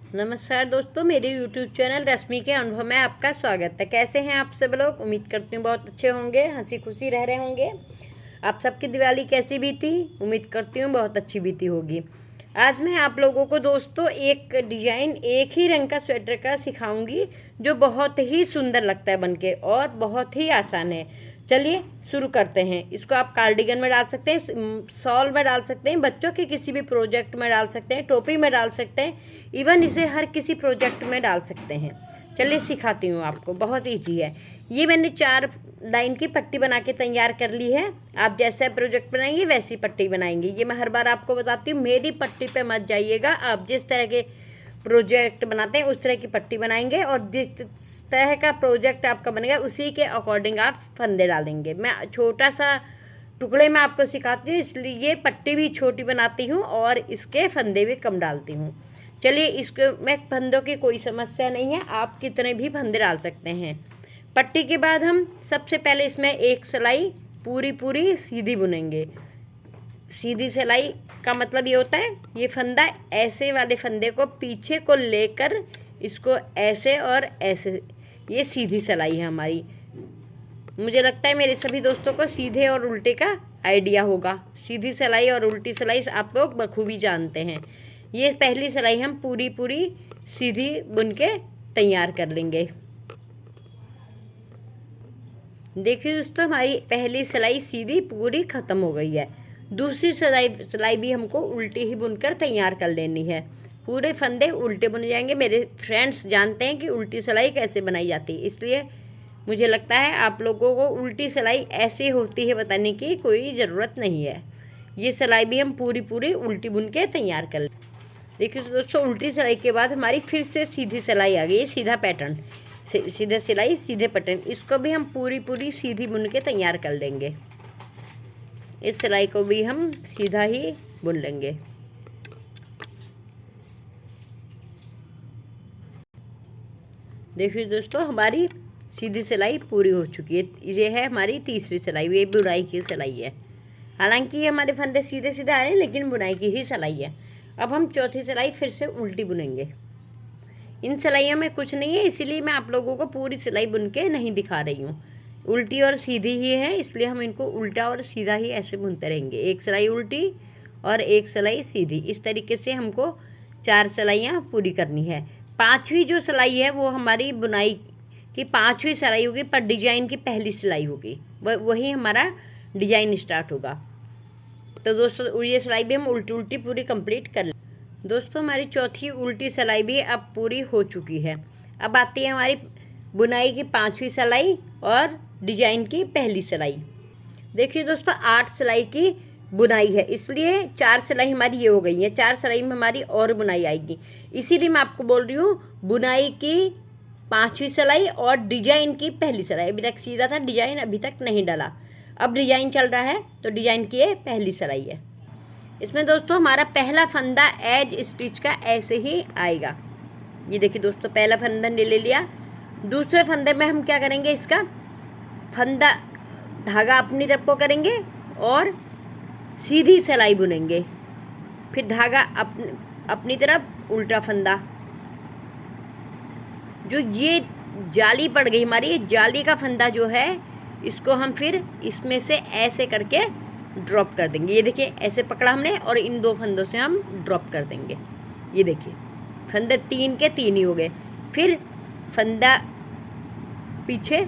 नमस्कार दोस्तों, मेरे YouTube चैनल रश्मि के अनुभव में आपका स्वागत है। कैसे हैं आप सब लोग? उम्मीद करती हूँ बहुत अच्छे होंगे, हंसी खुशी रह रहे होंगे। आप सबकी दिवाली कैसी बीती? उम्मीद करती हूँ बहुत अच्छी बीती होगी। आज मैं आप लोगों को दोस्तों एक डिज़ाइन, एक ही रंग का स्वेटर का सिखाऊंगी जो बहुत ही सुंदर लगता है बनके और बहुत ही आसान है। चलिए शुरू करते हैं। इसको आप कार्डिगन में डाल सकते हैं, शॉल में डाल सकते हैं, बच्चों के किसी भी प्रोजेक्ट में डाल सकते हैं, टोपी में डाल सकते हैं, इवन इसे हर किसी प्रोजेक्ट में डाल सकते हैं। चलिए सिखाती हूँ आपको, बहुत ईजी है। ये मैंने 4 लाइन की पट्टी बना के तैयार कर ली है। आप जैसा प्रोजेक्ट बनाएंगे वैसी पट्टी बनाएंगे। ये मैं हर बार आपको बताती हूँ, मेरी पट्टी पे मत जाइएगा। आप जिस तरह के प्रोजेक्ट बनाते हैं उस तरह की पट्टी बनाएंगे और जिस तरह का प्रोजेक्ट आपका बनेगा उसी के अकॉर्डिंग आप फंदे डालेंगे। मैं छोटा सा टुकड़े में आपको सिखाती हूँ, इसलिए पट्टी भी छोटी बनाती हूँ और इसके फंदे भी कम डालती हूँ। चलिए, इसको मैं फंदों की कोई समस्या नहीं है, आप कितने भी फंदे डाल सकते हैं। पट्टी के बाद हम सबसे पहले इसमें एक सिलाई पूरी सीधी बुनेंगे। सीधी सिलाई का मतलब ये होता है, ये फंदा ऐसे वाले फंदे को पीछे को लेकर इसको ऐसे और ऐसे, ये सीधी सिलाई है हमारी। मुझे लगता है मेरे सभी दोस्तों को सीधे और उल्टे का आइडिया होगा। सीधी सिलाई और उल्टी सिलाई आप लोग बखूबी जानते हैं। ये पहली सिलाई हम पूरी सीधी बुन के तैयार कर लेंगे। देखिए दोस्तों, हमारी पहली सिलाई सीधी पूरी ख़त्म हो गई है। दूसरी सिलाई भी हमको उल्टी ही बुनकर तैयार कर लेनी है। पूरे फंदे उल्टे बुने जाएंगे। मेरे फ्रेंड्स जानते हैं कि उल्टी सिलाई कैसे बनाई जाती है, इसलिए मुझे लगता है आप लोगों को उल्टी सिलाई ऐसी होती है बताने की कोई ज़रूरत नहीं है। ये सिलाई भी हम पूरी उल्टी बुन के तैयार कर लें। देखिए दोस्तों, उल्टी सिलाई के बाद हमारी फिर से सीधी सिलाई आ गई, सीधा पैटर्न, सीधा सिलाई सीधे पैटर्न। इसको भी हम पूरी सीधी बुन के तैयार कर लेंगे। इस सिलाई को भी हम सीधा ही बुन लेंगे। देखिए दोस्तों, हमारी सीधी सिलाई पूरी हो चुकी है। ये है हमारी तीसरी सिलाई, ये बुनाई की सिलाई है। हालांकि ये हमारे फंदे सीधे सीधे आ रहे हैं, लेकिन बुनाई की ही सिलाई है। अब हम चौथी सिलाई फिर से उल्टी बुनेंगे। इन सिलाइयों में कुछ नहीं है, इसीलिए मैं आप लोगों को पूरी सिलाई बुन के नहीं दिखा रही हूँ। उल्टी और सीधी ही है, इसलिए हम इनको उल्टा और सीधा ही ऐसे बुनते रहेंगे। एक सिलाई उल्टी और एक सिलाई सीधी, इस तरीके से हमको 4 सिलाइयाँ पूरी करनी है। 5वीं जो सिलाई है वो हमारी बुनाई की 5वीं सिलाई होगी, पर डिजाइन की पहली सिलाई होगी, वही हमारा डिजाइन स्टार्ट होगा। तो दोस्तों, ये सिलाई भी हम उल्टी पूरी कंप्लीट कर लें। दोस्तों, हमारी चौथी उल्टी सिलाई भी अब पूरी हो चुकी है। अब आती है हमारी बुनाई की 5वीं सिलाई और डिजाइन की पहली सिलाई। देखिए दोस्तों, 8 सिलाई की बुनाई है, इसलिए 4 सिलाई हमारी ये हो गई है। 4 सिलाई में हमारी और बुनाई आएगी, इसीलिए मैं आपको बोल रही हूँ बुनाई की 5वीं सिलाई और डिजाइन की पहली सिलाई। अभी तक सीधा था, डिजाइन अभी तक नहीं डाला, अब डिजाइन चल रहा है, तो डिजाइन की ये पहली सिलाई है। इसमें दोस्तों हमारा पहला फंदा एज स्टिच का ऐसे ही आएगा। ये देखिए दोस्तों, पहला फंदा ले लिया। दूसरे फंदे में हम क्या करेंगे, इसका फंदा धागा अपनी तरफ को करेंगे और सीधी सिलाई बुनेंगे, फिर धागा अपनी तरफ, उल्टा फंदा। जो ये जाली पड़ गई हमारी, ये जाली का फंदा जो है, इसको हम फिर इसमें से ऐसे करके ड्रॉप कर देंगे। ये देखिए, ऐसे पकड़ा हमने और इन 2 फंदों से हम ड्रॉप कर देंगे। ये देखिए, फंदे 3 के 3 ही हो गए। फिर फंदा पीछे,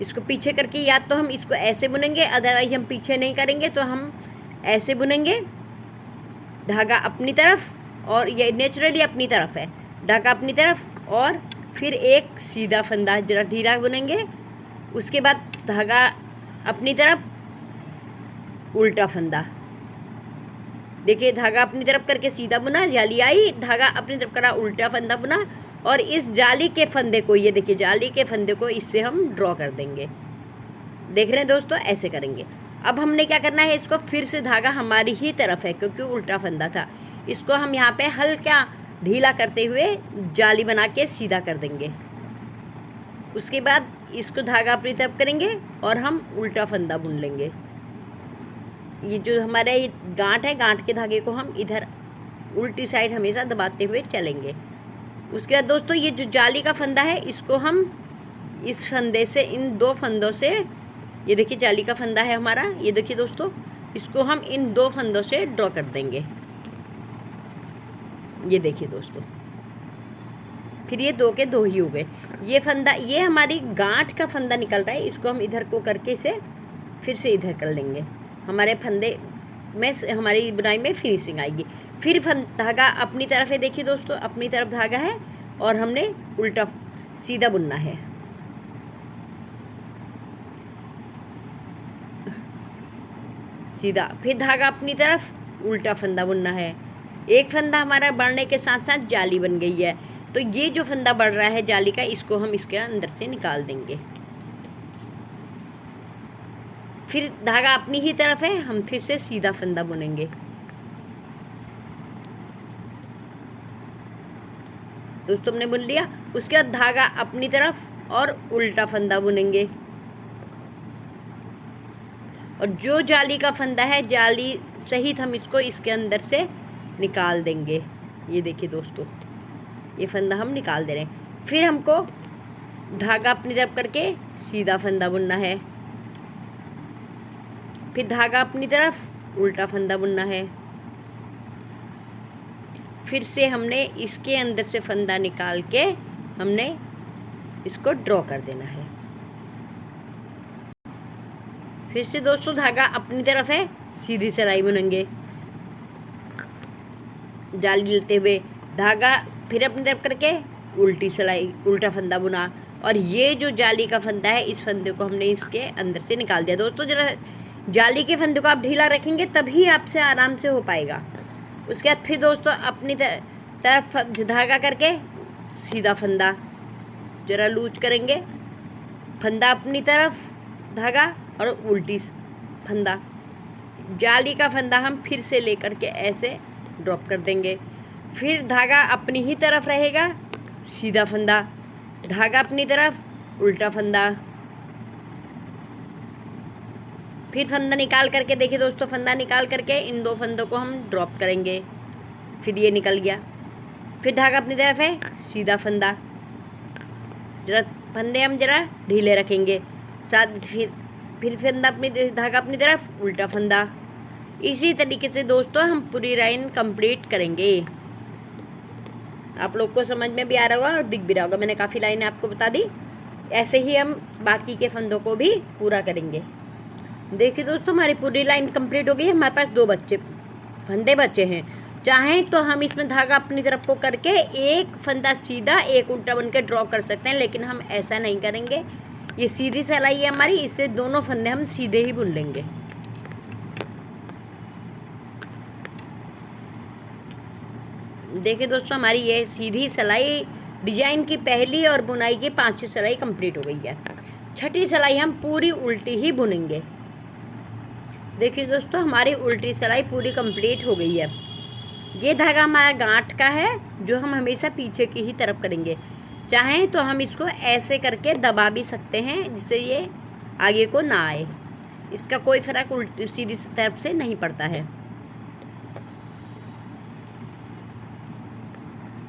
इसको पीछे करके या तो हम इसको ऐसे बुनेंगे, अदरवाइज हम पीछे नहीं करेंगे तो हम ऐसे बुनेंगे। धागा अपनी तरफ, और ये नेचुरली अपनी तरफ है, धागा अपनी तरफ, और फिर एक सीधा फंदा जरा ढीला बुनेंगे। उसके बाद धागा अपनी तरफ, उल्टा फंदा। देखिए, धागा अपनी तरफ करके सीधा बुना, जाली आई, धागा अपनी तरफ करा, उल्टा फंदा बुना, और इस जाली के फंदे को, ये देखिए जाली के फंदे को इससे हम ड्रॉ कर देंगे। देख रहे हैं दोस्तों, ऐसे करेंगे। अब हमने क्या करना है, इसको फिर से धागा हमारी ही तरफ है क्योंकि उल्टा फंदा था, इसको हम यहाँ पे हल्का ढीला करते हुए जाली बना के सीधा कर देंगे। उसके बाद इसको धागा अपनी तरफ करेंगे और हम उल्टा फंदा बुन लेंगे। ये जो हमारा ये गांठ है, गांठ के धागे को हम इधर उल्टी साइड हमेशा दबाते हुए चलेंगे। उसके बाद दोस्तों ये जो जाली का फंदा है इसको हम इस फंदे से, इन 2 फंदों से, ये देखिए जाली का फंदा है हमारा, ये देखिए दोस्तों, इसको हम इन 2 फंदों से ड्रॉ कर देंगे। ये देखिए दोस्तों, फिर ये 2 के 2 ही हो गए। ये फंदा, ये हमारी गांठ का फंदा निकल रहा है, इसको हम इधर को करके इसे फिर से इधर कर लेंगे। हमारे फंदे में, हमारी बुनाई में फिनिशिंग आएगी। फिर धागा अपनी तरफ है, देखिए दोस्तों अपनी तरफ धागा है और हमने उल्टा सीधा बुनना है। सीधा, फिर धागा अपनी तरफ, उल्टा फंदा बुनना है। एक फंदा हमारा बढ़ने के साथ साथ जाली बन गई है, तो ये जो फंदा बढ़ रहा है जाली का, इसको हम इसके अंदर से निकाल देंगे। फिर धागा अपनी ही तरफ है, हम फिर से सीधा फंदा बुनेंगे। दोस्तों हमने बुन लिया। उसके बाद धागा अपनी तरफ और उल्टा फंदा बुनेंगे। और जो जाली का फंदा है, जाली सहित हम इसको इसके अंदर से निकाल देंगे। ये देखिए दोस्तों, ये फंदा हम निकाल दे रहे हैं। फिर हमको धागा अपनी तरफ करके सीधा फंदा बुनना है। फिर धागा अपनी तरफ, उल्टा फंदा बुनना है। फिर से हमने इसके अंदर से फंदा निकाल के हमने इसको ड्रॉ कर देना है। फिर से दोस्तों धागा अपनी तरफ है, सीधी सिलाई बुनेंगे जाली लेते हुए। धागा फिर अपनी तरफ करके उल्टी सिलाई, उल्टा फंदा बुना। और ये जो जाली का फंदा है, इस फंदे को हमने इसके अंदर से निकाल दिया। दोस्तों जरा जाली के फंदे को आप ढीला रखेंगे तभी आपसे आराम से हो पाएगा। उसके बाद फिर दोस्तों अपनी तरफ धागा करके सीधा फंदा, जरा लूज करेंगे, फंदा अपनी तरफ धागा और उल्टी फंदा। जाली का फंदा हम फिर से लेकर के ऐसे ड्रॉप कर देंगे। फिर धागा अपनी ही तरफ रहेगा, सीधा फंदा, धागा अपनी तरफ, उल्टा फंदा। फिर फंदा निकाल करके, देखिए दोस्तों फंदा निकाल करके इन 2 फंदों को हम ड्रॉप करेंगे। फिर ये निकल गया। फिर धागा अपनी तरफ है, सीधा फंदा, जरा फंदे हम जरा ढीले रखेंगे साथ। फिर फंदा अपनी, धागा अपनी तरफ, उल्टा फंदा। इसी तरीके से दोस्तों हम पूरी लाइन कंप्लीट करेंगे। आप लोग को समझ में भी आ रहा होगा और दिख भी रहा होगा, मैंने काफ़ी लाइनें आपको बता दी। ऐसे ही हम बाकी के फंदों को भी पूरा करेंगे। देखिए दोस्तों हमारी पूरी लाइन कंप्लीट हो गई है। हमारे पास 2 फंदे बचे हैं। चाहें तो हम इसमें धागा अपनी तरफ को करके एक फंदा सीधा, एक उल्टा बन के ड्रॉ कर सकते हैं, लेकिन हम ऐसा नहीं करेंगे। ये सीधी सिलाई है हमारी, इससे दोनों फंदे हम सीधे ही बुन लेंगे। देखिए दोस्तों हमारी ये सीधी सिलाई डिजाइन की पहली और बुनाई की 5वीं सिलाई कंप्लीट हो गई है। 6ठी सिलाई हम पूरी उल्टी ही बुनेंगे। देखिए दोस्तों हमारी उल्टी सिलाई पूरी कंप्लीट हो गई है। ये धागा हमारा गांठ का है, जो हम हमेशा पीछे की ही तरफ करेंगे। चाहें तो हम इसको ऐसे करके दबा भी सकते हैं, जिससे ये आगे को ना आए। इसका कोई फर्क उल्टी सीधी तरफ से नहीं पड़ता है।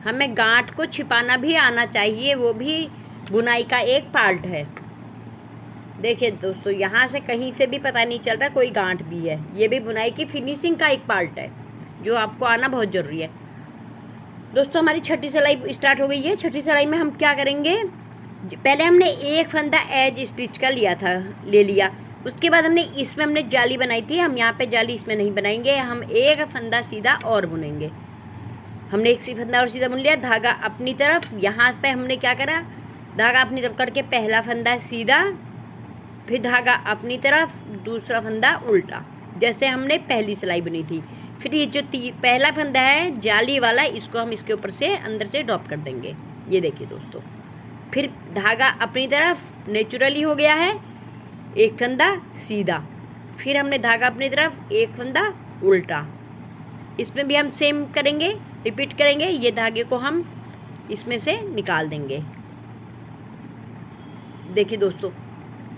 हमें गांठ को छिपाना भी आना चाहिए, वो भी बुनाई का एक पार्ट है। देखिए दोस्तों यहाँ से कहीं से भी पता नहीं चल रहा कोई गांठ भी है, ये भी बुनाई की फिनिशिंग का एक पार्ट है, जो आपको आना बहुत ज़रूरी है। दोस्तों हमारी 6ठी सिलाई स्टार्ट हो गई है। 6ठी सिलाई में हम क्या करेंगे, पहले हमने एक फंदा एज स्टिच का ले लिया। उसके बाद हमने जाली बनाई थी। हम यहाँ पे जाली इसमें नहीं बनाएंगे, हम एक फंदा सीधा और बुनेंगे। हमने एक फंदा और सीधा बुन लिया। धागा अपनी तरफ, यहाँ पे हमने क्या करा, धागा अपनी तरफ करके पहला फंदा सीधा, फिर धागा अपनी तरफ, दूसरा फंदा उल्टा, जैसे हमने पहली सिलाई बनी थी। फिर ये जो पहला फंदा है जाली वाला, इसको हम इसके ऊपर से अंदर से ड्रॉप कर देंगे। ये देखिए दोस्तों, फिर धागा अपनी तरफ नेचुरली हो गया है, एक फंदा सीधा, फिर हमने धागा अपनी तरफ, एक फंदा उल्टा। इसमें भी हम सेम करेंगे, रिपीट करेंगे। ये धागे को हम इसमें से निकाल देंगे। देखिए दोस्तों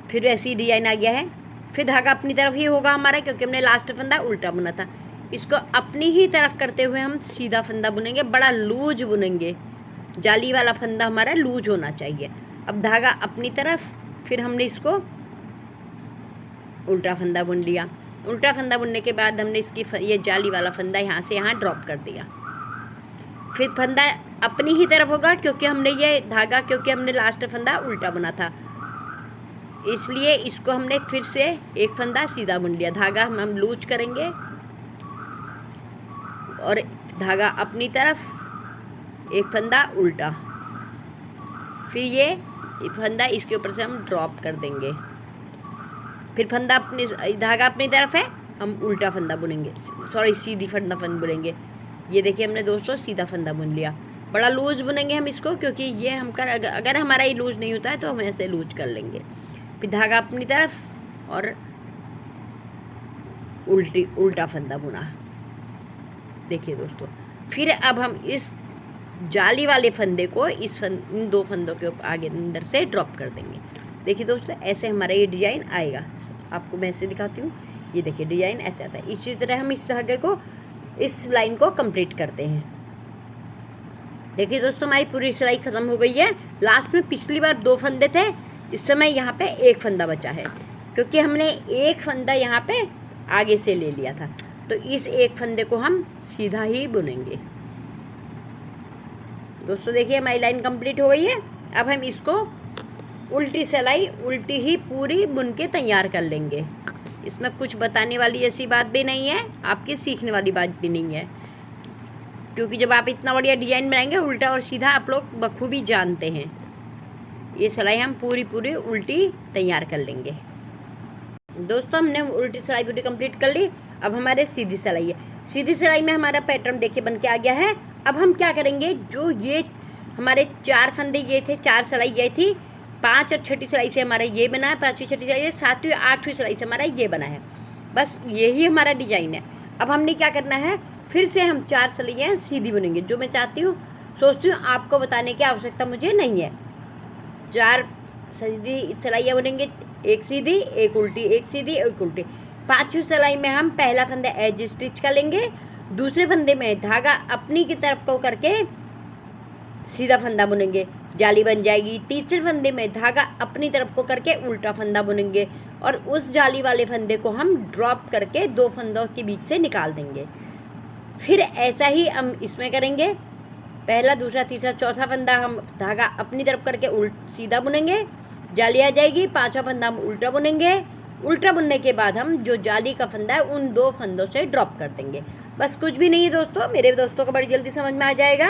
फिर ऐसी डिजाइन आ गया है। फिर धागा अपनी तरफ ही होगा हमारा, क्योंकि हमने लास्ट फंदा उल्टा बुना था। इसको अपनी ही तरफ करते हुए हम सीधा फंदा बुनेंगे, बड़ा लूज बुनेंगे। जाली वाला फंदा हमारा लूज होना चाहिए। अब धागा अपनी तरफ, फिर हमने इसको उल्टा फंदा बुन लिया। उल्टा फंदा बुनने के बाद हमने इसकी ये जाली वाला फंदा यहाँ से यहाँ ड्रॉप कर दिया। फिर फंदा अपनी ही तरफ होगा क्योंकि हमने ये धागा, क्योंकि हमने लास्ट फंदा उल्टा बुना था, इसलिए इसको हमने फिर से एक फंदा सीधा बुन लिया। धागा हम लूज करेंगे और धागा अपनी तरफ, एक फंदा उल्टा, फिर ये फंदा इसके ऊपर से हम ड्रॉप कर देंगे। फिर फंदा अपनी, धागा अपनी तरफ है, हम उल्टा फंदा बुनेंगे, सॉरी सीधी फंदा बुनेंगे। ये देखिए हमने दोस्तों सीधा फंदा बुन लिया। बड़ा लूज बुनेंगे हम इसको, क्योंकि ये हम अगर हमारा ये लूज नहीं होता है तो हम ऐसे लूज कर लेंगे। फिर धागा अपनी तरफ और उल्टा फंदा बुना। देखिए दोस्तों, फिर अब हम इस जाली वाले फंदे को इन दो फंदों के आगे अंदर से ड्रॉप कर देंगे। देखिए दोस्तों, ऐसे हमारा ये डिजाइन आएगा। आपको मैं ऐसे दिखाती हूँ। ये देखिए डिजाइन ऐसे आता है। इसी तरह हम इस धागे को, इस लाइन को कंप्लीट करते हैं। देखिए दोस्तों, हमारी पूरी सिलाई खत्म हो गई है। लास्ट में पिछली बार 2 फंदे थे, इस समय यहाँ पे 1 फंदा बचा है, क्योंकि हमने 1 फंदा यहाँ पे आगे से ले लिया था। तो इस 1 फंदे को हम सीधा ही बुनेंगे। दोस्तों देखिए हमारी लाइन कंप्लीट हो गई है। अब हम इसको उल्टी सिलाई उल्टी ही पूरी बुन के तैयार कर लेंगे। इसमें कुछ बताने वाली ऐसी बात भी नहीं है, आपकी सीखने वाली बात भी नहीं है, क्योंकि जब आप इतना बढ़िया डिजाइन बनाएंगे उल्टा और सीधा, आप लोग बखूबी जानते हैं। ये सिलाई हम पूरी उल्टी तैयार कर लेंगे। दोस्तों हमने उल्टी सिलाई पूरी कंप्लीट कर ली। अब हमारे सीधी सिलाई है। सीधी सिलाई में हमारा पैटर्न देखिए बन के आ गया है। अब हम क्या करेंगे, जो ये हमारे 4 फंदे ये थे, 4 सिलाई ये थी, 5 और छठी सिलाई से हमारा ये बना है, 5वीं छठी सिलाई से, 7वीं 8वीं सिलाई से हमारा ये बना है। बस यही हमारा डिजाइन है। अब हमने क्या करना है, फिर से हम 4 सिलाइयाँ सीधी बुनेंगे। जो मैं चाहती हूँ, सोचती हूँ आपको बताने की आवश्यकता मुझे नहीं है। 4 सीधी सिलाइयाँ बुनेंगे, एक सीधी, एक उल्टी, एक सीधी, एक उल्टी। 5वीं सिलाई में हम पहला फंदा एज स्टिच कर लेंगे, दूसरे फंदे में धागा अपनी की तरफ को करके सीधा फंदा बुनेंगे, जाली बन जाएगी। तीसरे फंदे में धागा अपनी तरफ को करके उल्टा फंदा बुनेंगे और उस जाली वाले फंदे को हम ड्रॉप करके 2 फंदों के बीच से निकाल देंगे। फिर ऐसा ही हम इसमें करेंगे। पहला, दूसरा, तीसरा, चौथा फंदा हम धागा अपनी तरफ करके सीधा बुनेंगे, जाली आ जाएगी। 5वां फंदा हम उल्टा बुनेंगे। उल्टा बुनने के बाद हम जो जाली का फंदा है उन 2 फंदों से ड्रॉप कर देंगे। बस कुछ भी नहीं है दोस्तों, मेरे दोस्तों को बड़ी जल्दी समझ में आ जाएगा।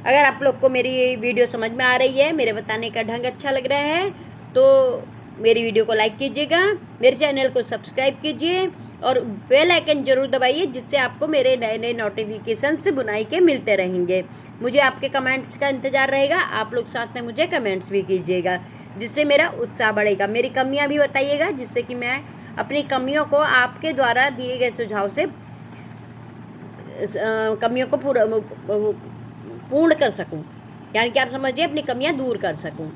अगर आप लोग को मेरी वीडियो समझ में आ रही है, मेरे बताने का ढंग अच्छा लग रहा है, तो मेरी वीडियो को लाइक कीजिएगा, मेरे चैनल को सब्सक्राइब कीजिए और बेल आइकन जरूर दबाइए, जिससे आपको मेरे नए नए नोटिफिकेशन से बुनाई के मिलते रहेंगे। मुझे आपके कमेंट्स का इंतज़ार रहेगा। आप लोग साथ में मुझे कमेंट्स भी कीजिएगा, जिससे मेरा उत्साह बढ़ेगा। मेरी कमियां भी बताइएगा, जिससे कि मैं अपनी कमियों को आपके द्वारा दिए गए सुझाव से कमियों को पूर्ण कर सकूं, यानी कि आप समझिए अपनी कमियां दूर कर सकूं।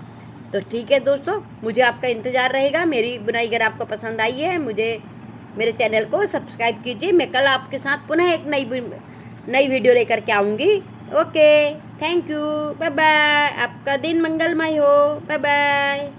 तो ठीक है दोस्तों, मुझे आपका इंतज़ार रहेगा। मेरी बुनाई अगर आपको पसंद आई है, मेरे चैनल को सब्सक्राइब कीजिए। मैं कल आपके साथ पुनः एक नई वीडियो लेकर के आऊँगी। Okay, thank you, bye bye. आपका दिन मंगलमय हो। Bye bye.